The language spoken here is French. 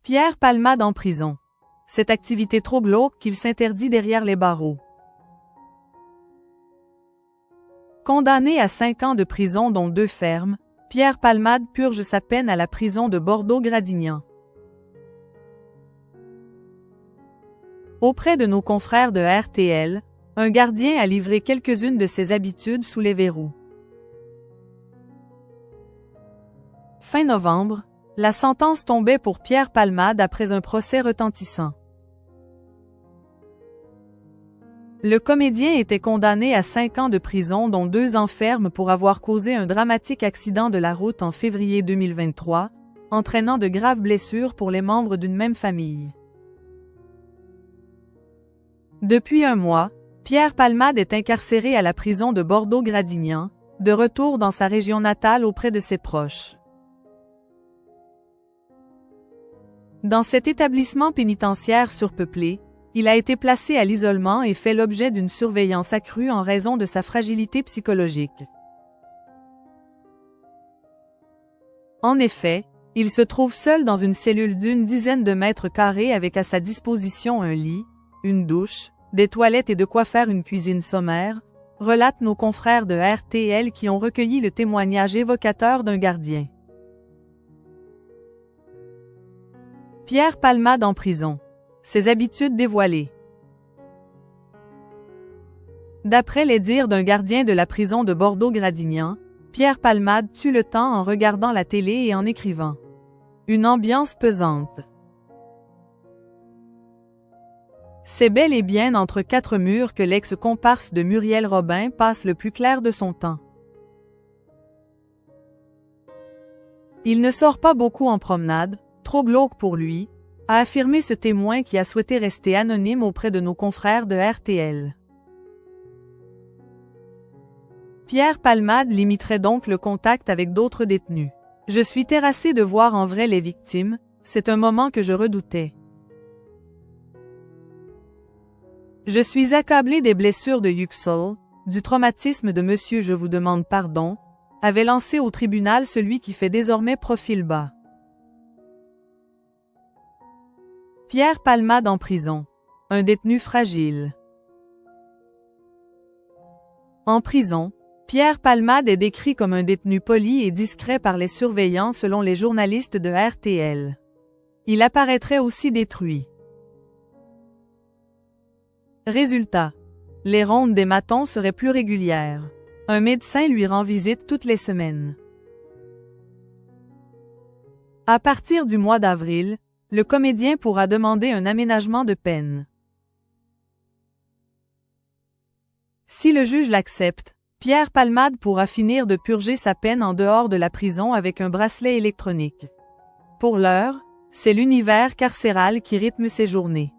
Pierre Palmade en prison. Cette activité trop glauque qu'il s'interdit derrière les barreaux. Condamné à 5 ans de prison dont 2 fermes, Pierre Palmade purge sa peine à la prison de Bordeaux-Gradignan. Auprès de nos confrères de RTL, un gardien a livré quelques-unes de ses habitudes sous les verrous. Fin novembre, la sentence tombait pour Pierre Palmade après un procès retentissant. Le comédien était condamné à 5 ans de prison dont 2 ans ferme pour avoir causé un dramatique accident de la route en février 2023, entraînant de graves blessures pour les membres d'une même famille. Depuis un mois, Pierre Palmade est incarcéré à la prison de Bordeaux-Gradignan, de retour dans sa région natale auprès de ses proches. Dans cet établissement pénitentiaire surpeuplé, il a été placé à l'isolement et fait l'objet d'une surveillance accrue en raison de sa fragilité psychologique. En effet, il se trouve seul dans une cellule d'une dizaine de mètres carrés avec à sa disposition un lit, une douche, des toilettes et de quoi faire une cuisine sommaire, relatent nos confrères de RTL qui ont recueilli le témoignage évocateur d'un gardien. Pierre Palmade en prison. Ses habitudes dévoilées. D'après les dires d'un gardien de la prison de Bordeaux-Gradignan, Pierre Palmade tue le temps en regardant la télé et en écrivant. Une ambiance pesante. C'est bel et bien entre 4 murs que l'ex-comparse de Muriel Robin passe le plus clair de son temps. Il ne sort pas beaucoup en promenade, trop glauque pour lui, a affirmé ce témoin qui a souhaité rester anonyme auprès de nos confrères de RTL. Pierre Palmade limiterait donc le contact avec d'autres détenus. Je suis terrassé de voir en vrai les victimes, c'est un moment que je redoutais. Je suis accablé des blessures de Yüksel, du traumatisme de Monsieur Je vous demande pardon, avait lancé au tribunal celui qui fait désormais profil bas. Pierre Palmade en prison. Un détenu fragile. En prison, Pierre Palmade est décrit comme un détenu poli et discret par les surveillants selon les journalistes de RTL. Il apparaîtrait aussi détruit. Résultat. Les rondes des matons seraient plus régulières. Un médecin lui rend visite toutes les semaines. À partir du mois d'avril, le comédien pourra demander un aménagement de peine. Si le juge l'accepte, Pierre Palmade pourra finir de purger sa peine en dehors de la prison avec un bracelet électronique. Pour l'heure, c'est l'univers carcéral qui rythme ses journées.